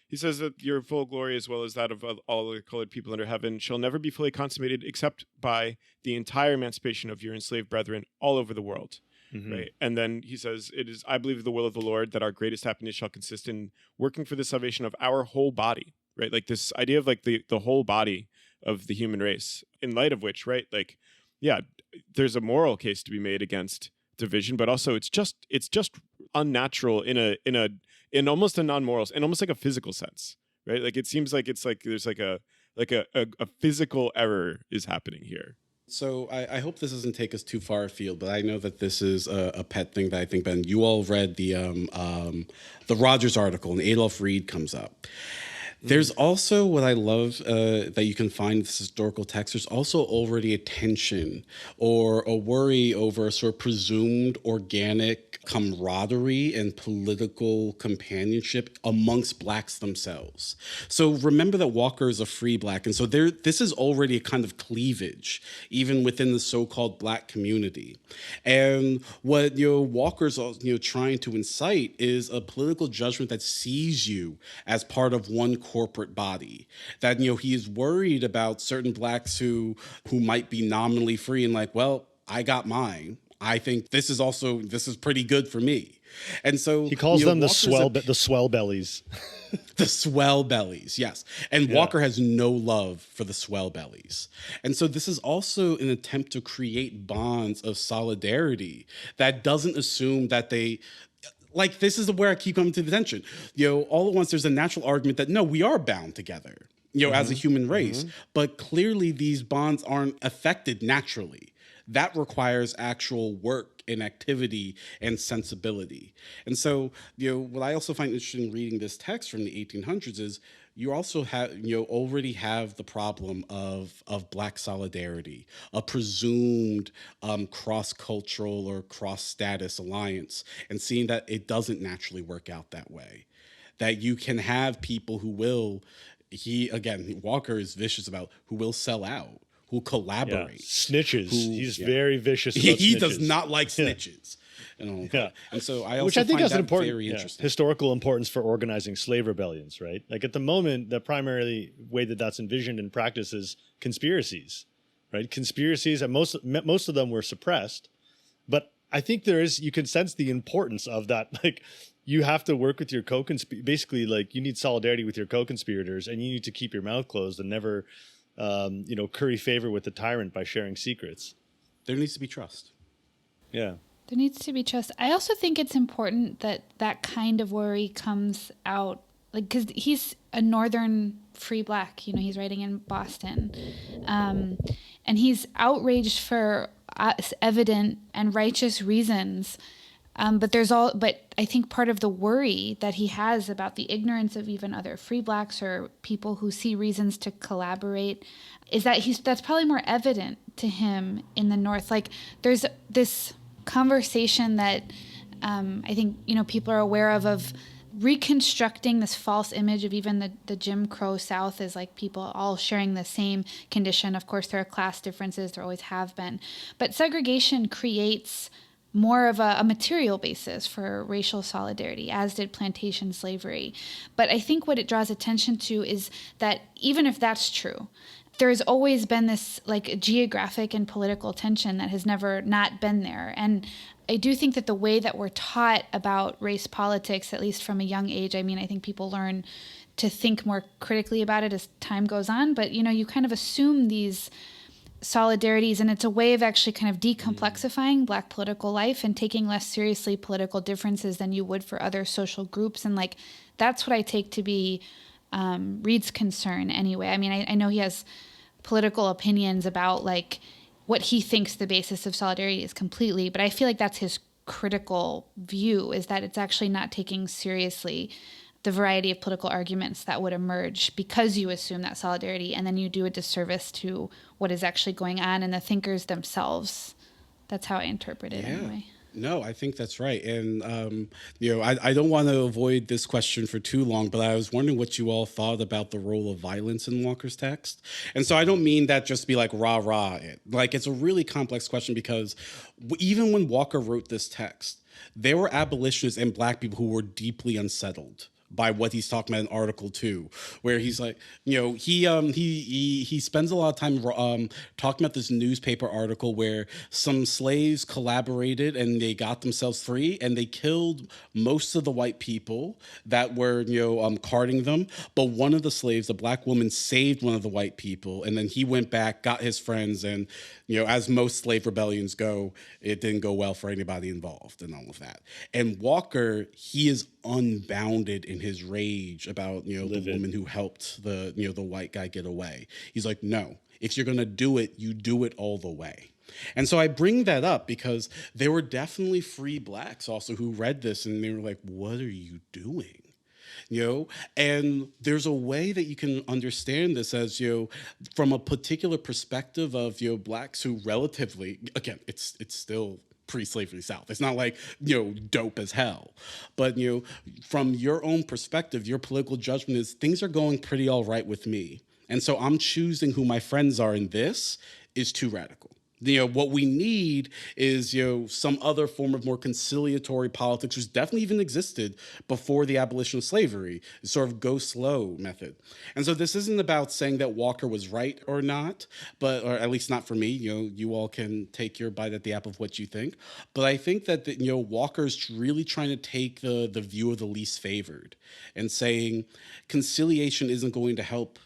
he says that your full glory, as well as that of all the colored people under heaven, shall never be fully consummated except by the entire emancipation of your enslaved brethren all over the world. Mm-hmm. Right. And then he says, it is, I believe, the will of the Lord that our greatest happiness shall consist in working for the salvation of our whole body. Right. This idea of the whole body of the human race, in light of which, right, there's a moral case to be made against division, but also it's just unnatural in almost a non-moral, in almost a physical sense, right? It seems there's a physical error is happening here. So I hope this doesn't take us too far afield, but I know that this is a pet thing that I think, Ben, you all read the Rogers article, and Adolph Reed comes up. There's also what I love that you can find in this historical text. There's also already a tension or a worry over a sort of presumed organic camaraderie and political companionship amongst blacks themselves. So remember that Walker is a free black, and so this is already a kind of cleavage even within the so-called black community. And what Walker's trying to incite is a political judgment that sees you as part of one corporate body, that he is worried about certain blacks who might be nominally free and well, I got mine, I think this is pretty good for me. And so he calls them the swell bellies. The swell bellies, yes. And Walker has no love for the swell bellies. And so this is also an attempt to create bonds of solidarity that doesn't assume that they, this is where I keep coming to the tension. All at once there's a natural argument that no, we are bound together, as a human race, but clearly these bonds aren't affected naturally. that requires actual work and activity and sensibility. And so, what I also find interesting reading this text from the 1800s is you also have, already have the problem of Black solidarity, a presumed cross-cultural or cross-status alliance, and seeing that it doesn't naturally work out that way. That you can have people who will, Walker is vicious about, who will sell out, who collaborate. Snitches. He's very vicious about he snitches. does not like snitches. And so I also Which I think find has that an important very interesting. historical importance for organizing slave rebellions, right? Like at the moment, the primary way that that's envisioned in practice is conspiracies, right? Conspiracies, and most of them were suppressed. But I think you can sense the importance of that. Like you have to work with your basically like you need solidarity with your co-conspirators, and you need to keep your mouth closed and never, curry favor with the tyrant by sharing secrets. There needs to be trust. Yeah. There needs to be trust. I also think it's important that that kind of worry comes out, like, because he's a northern free Black, he's writing in Boston. And he's outraged for evident and righteous reasons. But I think part of the worry that he has about the ignorance of even other free Blacks or people who see reasons to collaborate is that that's probably more evident to him in the North. Like there's this conversation that I think people are aware of reconstructing this false image of even the Jim Crow South as like people all sharing the same condition. Of course, there are class differences, there always have been, but segregation creates more of a material basis for racial solidarity, as did plantation slavery. But I think what it draws attention to is that even if that's true, there's always been this like geographic and political tension that has never not been there. And I do think that the way that we're taught about race politics, at least from a young age, I think people learn to think more critically about it as time goes on, but you kind of assume these solidarities, and it's a way of actually kind of decomplexifying Black political life and taking less seriously political differences than you would for other social groups. And like, that's what I take to be Reed's concern anyway. I know he has political opinions about like what he thinks the basis of solidarity is completely, but I feel like that's his critical view, is that it's actually not taking seriously the variety of political arguments that would emerge because you assume that solidarity, and then you do a disservice to what is actually going on in the thinkers themselves. That's how I interpret it anyway. No, I think that's right. And, I don't want to avoid this question for too long, but I was wondering what you all thought about the role of violence in Walker's text. And so I don't mean that just to be like rah-rah it. Like, it's a really complex question because even when Walker wrote this text, there were abolitionists and Black people who were deeply unsettled by what he's talking about in Article 2, where he's like, he spends a lot of time talking about this newspaper article where some slaves collaborated and they got themselves free, and they killed most of the white people that were, carting them. But one of the slaves, a Black woman, saved one of the white people, and then he went back, got his friends, and, as most slave rebellions go, it didn't go well for anybody involved and all of that. And Walker, he is unbounded in his rage about the woman who helped the the white guy get away. He's like, no, if you're gonna do it, you do it all the way. And so I bring that up because there were definitely free Blacks also who read this and they were like, what are you doing? And there's a way that you can understand this as, from a particular perspective of, Blacks who relatively, again, it's still pre-slavery South. It's not like, dope as hell. But, from your own perspective, your political judgment is things are going pretty all right with me. And so I'm choosing who my friends are, and this is too radical. What we need is, some other form of more conciliatory politics, which definitely even existed before the abolition of slavery, sort of go slow method. And so this isn't about saying that Walker was right or not, or at least not for me. You all can take your bite at the apple of what you think. But I think that, Walker's really trying to take the view of the least favored and saying conciliation isn't going to help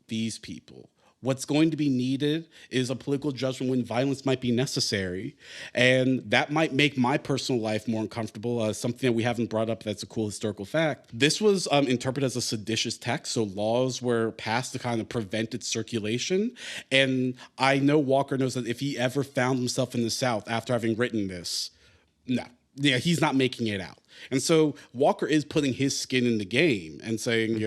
these people. What's going to be needed is a political judgment when violence might be necessary. And that might make my personal life more uncomfortable. Something that we haven't brought up that's a cool historical fact. This was interpreted as a seditious text, so laws were passed to kind of prevent its circulation. And I know Walker knows that if he ever found himself in the South after having written this, no. Yeah, he's not making it out. And so Walker is putting his skin in the game and saying,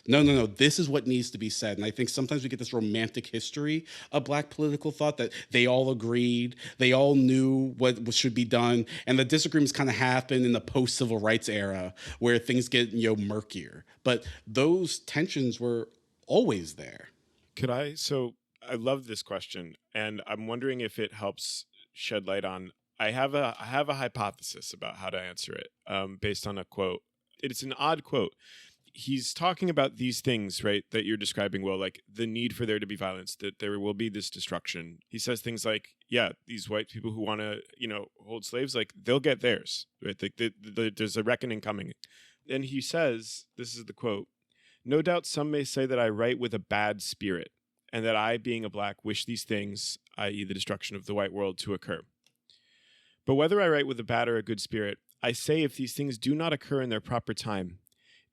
no, this is what needs to be said. And I think sometimes we get this romantic history of Black political thought that they all agreed, they all knew what should be done. And the disagreements kind of happen in the post-civil rights era where things get, murkier. But those tensions were always there. So I love this question, and I'm wondering if it helps shed light on, I have a hypothesis about how to answer it based on a quote. It's an odd quote. He's talking about these things, right, that you're describing, Will, like the need for there to be violence, that there will be this destruction. He says things like, yeah, these white people who want to, hold slaves, like they'll get theirs, right? Like there's a reckoning coming. And he says, this is the quote, "No doubt some may say that I write with a bad spirit, and that I, being a Black, wish these things, i.e. the destruction of the white world, to occur. But whether I write with a bad or a good spirit, I say if these things do not occur in their proper time,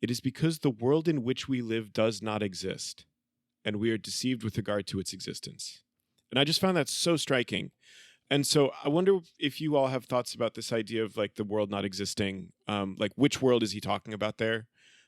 it is because the world in which we live does not exist, and we are deceived with regard to its existence." And I just found that so striking. And so I wonder if you all have thoughts about this idea of like the world not existing, like which world is he talking about there?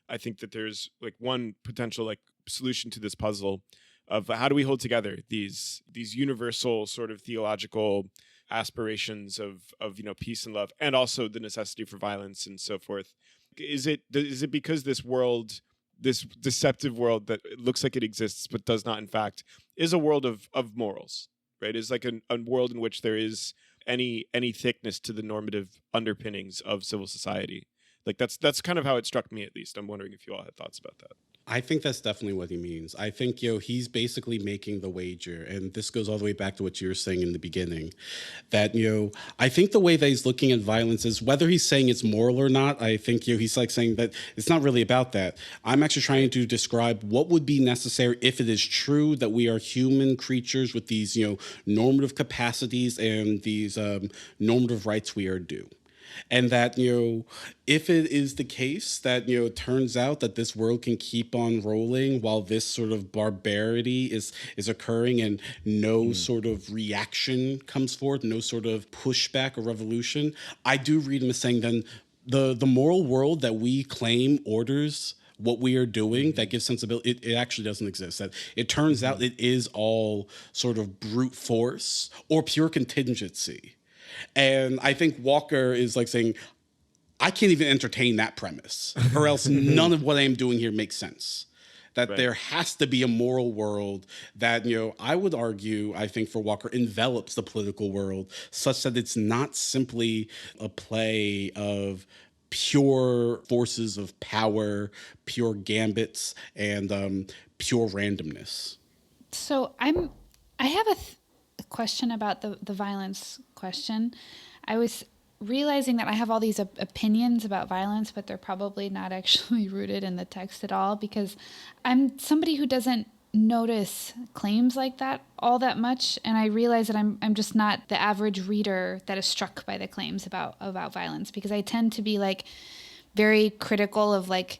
I think that there's like one potential like solution to this puzzle of how do we hold together these universal sort of theological aspirations of peace and love, and also the necessity for violence and so forth. Is it because this world, this deceptive world that it looks like it exists but does not in fact, is a world of morals, right? Is like a world in which there is any thickness to the normative underpinnings of civil society? Like that's kind of how it struck me, at least. I'm wondering if you all had thoughts about that. I think that's definitely what he means. I think, he's basically making the wager, and this goes all the way back to what you were saying in the beginning, that, I think the way that he's looking at violence is whether he's saying it's moral or not. I think, he's like saying that it's not really about that. I'm actually trying to describe what would be necessary if it is true that we are human creatures with these, normative capacities and these normative rights we are due. And that, if it is the case that, it turns out that this world can keep on rolling while this sort of barbarity is occurring and no sort of reaction comes forth, no sort of pushback or revolution, I do read him as saying then the moral world that we claim orders what we are doing, that gives sensibility, it actually doesn't exist. That it turns out it is all sort of brute force or pure contingency. And I think Walker is like saying, I can't even entertain that premise, or else none of what I am doing here makes sense. That right. There has to be a moral world that, I would argue, I think for Walker, envelops the political world such that it's not simply a play of pure forces of power, pure gambits, and pure randomness. So I have a question about the violence question. I was realizing that I have all these opinions about violence, but they're probably not actually rooted in the text at all, because I'm somebody who doesn't notice claims like that all that much, and I realize that I'm just not the average reader that is struck by the claims about violence, because I tend to be like very critical of like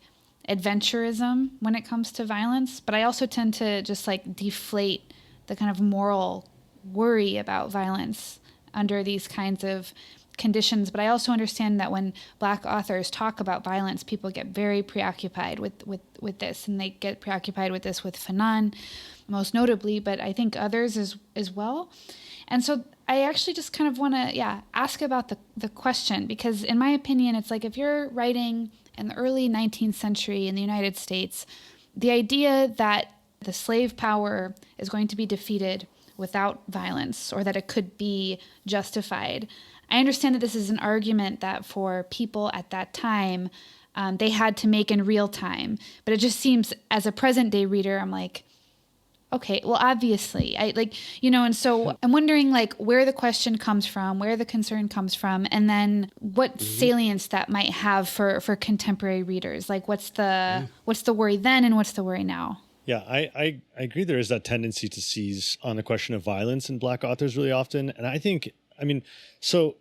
adventurism when it comes to violence, but I also tend to just like deflate the kind of moral worry about violence under these kinds of conditions. But I also understand that when Black authors talk about violence, people get very preoccupied with this, and they get preoccupied with this with Fanon most notably, but I think others as well. And so I actually just kind of want to ask about the question, because in my opinion, it's like if you're writing in the early 19th century in the United States, the idea that the slave power is going to be defeated without violence, or that it could be justified. I understand that this is an argument that for people at that time, they had to make in real time. But it just seems, as a present day reader, I'm like, okay, well, obviously, and so I'm wondering like where the question comes from, where the concern comes from, and then what salience that might have for contemporary readers. Like what's the worry then and what's the worry now? Yeah, I agree. There is that tendency to seize on the question of violence in Black authors really often, and I think, I mean, so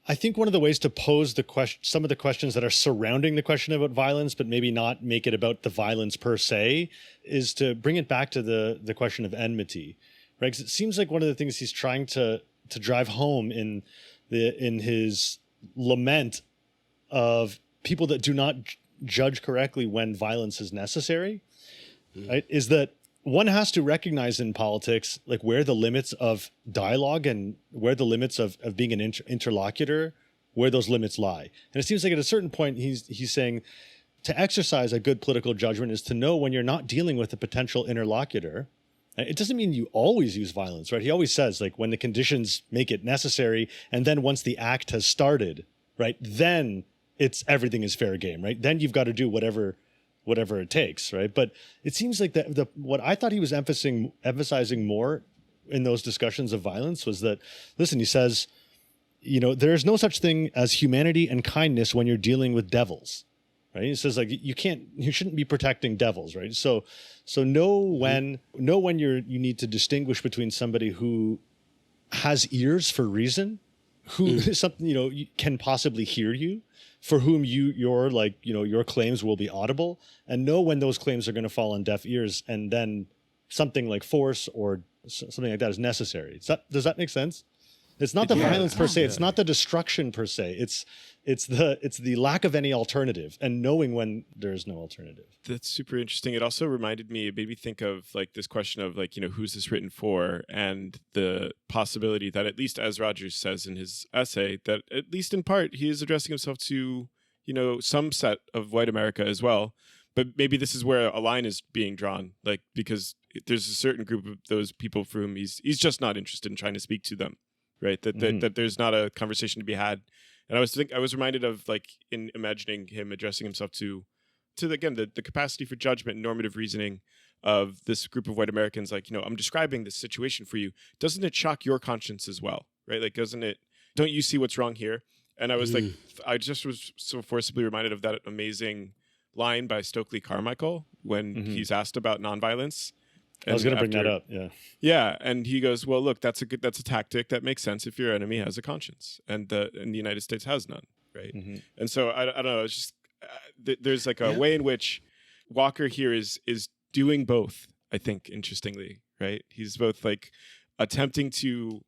I think one of the ways to pose the question, some of the questions that are surrounding the question about violence, but maybe not make it about the violence per se, is to bring it back to the question of enmity, right? Because it seems like one of the things he's trying to drive home in his lament of people that do not judge correctly when violence is necessary, right, is that one has to recognize in politics like where the limits of dialogue and where the limits of being an interlocutor, where those limits lie. And it seems like at a certain point he's saying to exercise a good political judgment is to know when you're not dealing with a potential interlocutor. It doesn't mean you always use violence, right? He always says like when the conditions make it necessary, and then once the act has started, right, then everything is fair game, right? Then you've got to do whatever it takes, right? But it seems like what I thought he was emphasizing more in those discussions of violence was that, listen, he says, there is no such thing as humanity and kindness when you're dealing with devils, right? He says like you shouldn't be protecting devils, right? So know when you need to distinguish between somebody who has ears for reason, who something can possibly hear you, for whom your claims will be audible, and know when those claims are going to fall on deaf ears, and then something like force or something like that is necessary. Does that make sense? It's not the violence per se. It's not the destruction per se. It's the lack of any alternative and knowing when there's no alternative. That's super interesting. It also it made me think of like this question of like, who's this written for? And the possibility that, at least as Rogers says in his essay, that at least in part, he is addressing himself to, some set of white America as well. But maybe this is where a line is being drawn, like, because there's a certain group of those people for whom he's just not interested in trying to speak to them, right? That there's not a conversation to be had. And I was reminded of like in imagining him addressing himself to again the capacity for judgment and normative reasoning of this group of white Americans. Like, I'm describing this situation for you. Doesn't it shock your conscience as well, right? Like, don't you see what's wrong here? And I was like, I just was so forcibly reminded of that amazing line by Stokely Carmichael when he's asked about nonviolence. I was going to bring that up. Yeah. Yeah. And he goes, well, look, that's a tactic that makes sense if your enemy has a conscience, and the United States has none. Right. And so I don't know. It's just, there's like a way in which Walker here is doing both, I think, interestingly, right? He's both like attempting to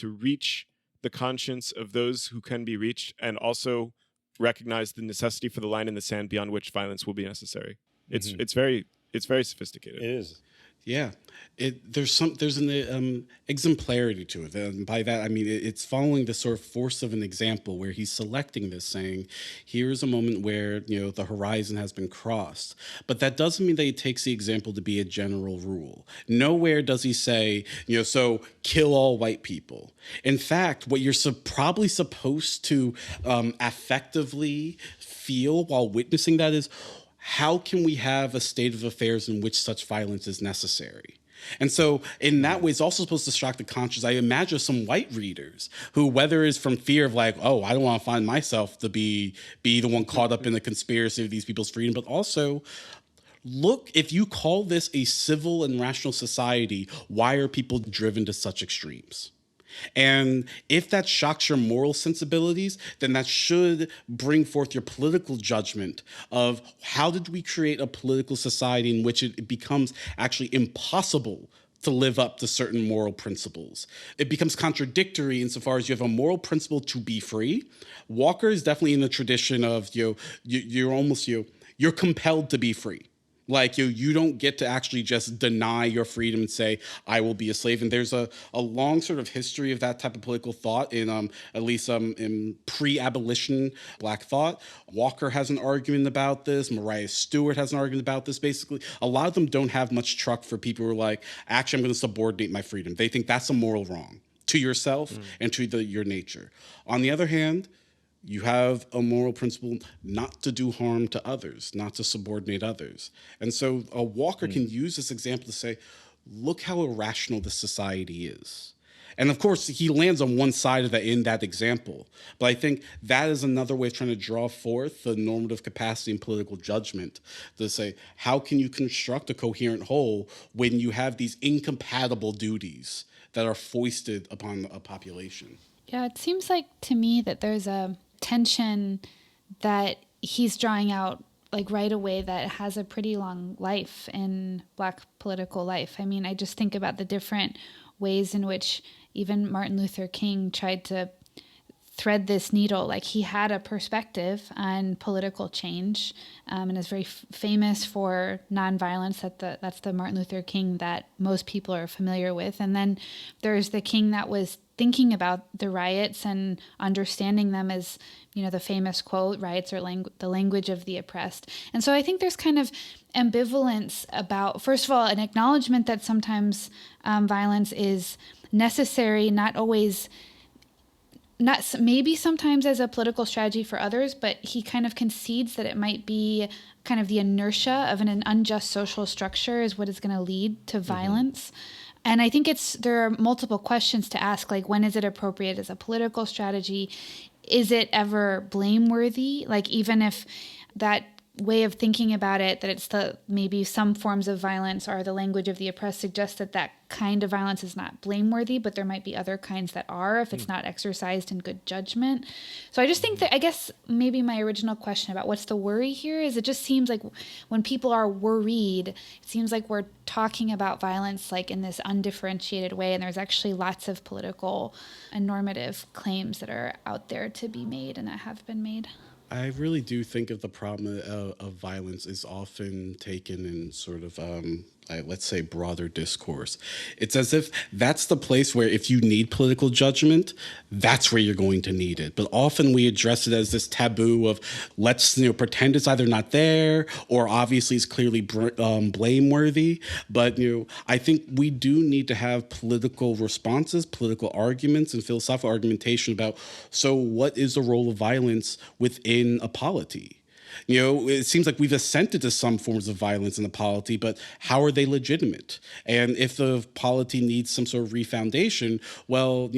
reach the conscience of those who can be reached, and also recognize the necessity for the line in the sand beyond which violence will be necessary. It's very sophisticated. It is. Yeah, there's an exemplarity to it, and by that I mean it's following the sort of force of an example where he's selecting this, saying, "Here's a moment where the horizon has been crossed," but that doesn't mean that he takes the example to be a general rule. Nowhere does he say, so kill all white people. In fact, what you're probably supposed to affectively feel while witnessing that is, how can we have a state of affairs in which such violence is necessary? And so in that way, it's also supposed to shock the conscience. I imagine some white readers who, whether it's from fear of like, oh, I don't want to find myself to be the one caught up in the conspiracy of these people's freedom, but also, look, if you call this a civil and rational society, why are people driven to such extremes? And if that shocks your moral sensibilities, then that should bring forth your political judgment of how did we create a political society in which it becomes actually impossible to live up to certain moral principles. It becomes contradictory insofar as you have a moral principle to be free. Walker is definitely in the tradition of you're compelled to be free. Like you don't get to actually just deny your freedom and say, I will be a slave. And there's a long sort of history of that type of political thought in at least in pre-abolition Black thought. Walker has an argument about this. Mariah Stewart has an argument about this. Basically, a lot of them don't have much truck for people who are like, actually, I'm going to subordinate my freedom. They think that's a moral wrong to yourself and to your nature. On the other hand, you have a moral principle not to do harm to others, not to subordinate others. And so Walker can use this example to say, look how irrational this society is. And of course, he lands on one side of that in that example. But I think that is another way of trying to draw forth the normative capacity and political judgment to say, how can you construct a coherent whole when you have these incompatible duties that are foisted upon a population? Yeah, it seems like to me that there's a tension that he's drawing out like right away that has a pretty long life in Black political life. I mean, I just think about the different ways in which even Martin Luther King tried to thread this needle. Like, he had a perspective on political change, and is very famous for nonviolence. That's the Martin Luther King that most people are familiar with. And then there's the King that was thinking about the riots and understanding them as, the famous quote, riots are the language of the oppressed. And so I think there's kind of ambivalence about, first of all, an acknowledgement that sometimes violence is necessary, maybe sometimes as a political strategy for others, but he kind of concedes that it might be kind of the inertia of an unjust social structure is what is going to lead to violence. And I think there are multiple questions to ask, like, when is it appropriate as a political strategy? Is it ever blameworthy? Like, even if that way of thinking about it, that it's maybe some forms of violence are the language of the oppressed, suggests that kind of violence is not blameworthy, but there might be other kinds that are if it's not exercised in good judgment. So I just think that, I guess maybe my original question about what's the worry here is, it just seems like when people are worried, it seems like we're talking about violence like in this undifferentiated way, and there's actually lots of political and normative claims that are out there to be made and that have been made. I really do think of the problem of violence is often taken in sort of, let's say, broader discourse. It's as if that's the place where if you need political judgment, that's where you're going to need it. But often we address it as this taboo of let's pretend it's either not there or obviously it's clearly blameworthy. But I think we do need to have political responses, political arguments, and philosophical argumentation about, so what is the role of violence within a polity? It seems like we've assented to some forms of violence in the polity, but how are they legitimate? And if the polity needs some sort of refoundation, well,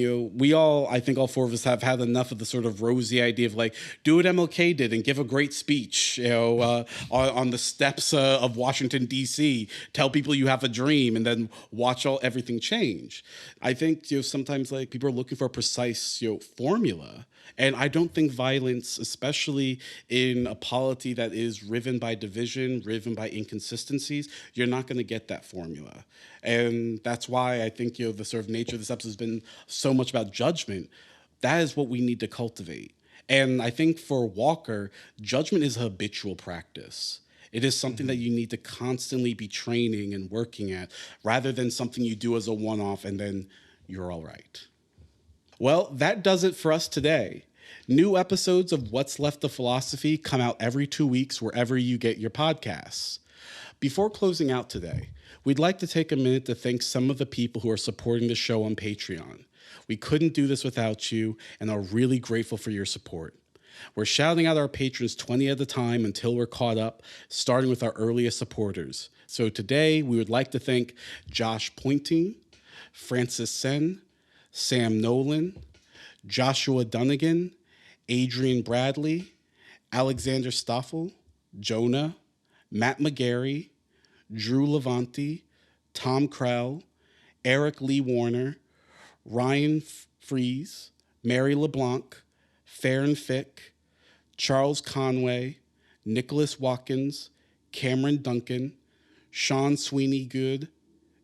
I think all four of us have had enough of the sort of rosy idea of like, do what MLK did and give a great speech, on the steps of Washington, D.C., tell people you have a dream and then watch everything change. I think, sometimes like people are looking for a precise, formula. And I don't think violence, especially in a polity that is riven by division, riven by inconsistencies, you're not going to get that formula. And that's why I think, the sort of nature of this episode has been so much about judgment. That is what we need to cultivate. And I think for Walker, judgment is a habitual practice. It is something that you need to constantly be training and working at, rather than something you do as a one-off and then you're all right. Well, that does it for us today. New episodes of What's Left of Philosophy come out every 2 weeks wherever you get your podcasts. Before closing out today, we'd like to take a minute to thank some of the people who are supporting the show on Patreon. We couldn't do this without you and are really grateful for your support. We're shouting out our patrons 20 at a time until we're caught up, starting with our earliest supporters. So today, we would like to thank Josh Pointing, Francis Sen, Sam Nolan, Joshua Dunnigan, Adrian Bradley, Alexander Stoffel, Jonah, Matt McGarry, Drew Levanti, Tom Krell, Eric Lee Warner, Ryan Fries, Mary LeBlanc, Farron Fick, Charles Conway, Nicholas Watkins, Cameron Duncan, Sean Sweeney Good,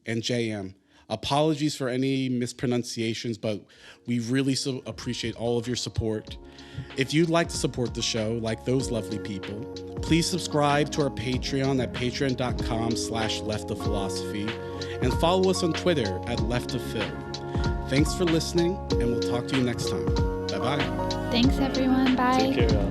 and JM. Apologies for any mispronunciations, but we really appreciate all of your support. If you'd like to support the show like those lovely people, please subscribe to our Patreon at patreon.com/leftofphilosophy and follow us on Twitter at leftofphil. Thanks for listening, and we'll talk to you next time. Bye-bye. Thanks, everyone. Bye. Take care, y'all.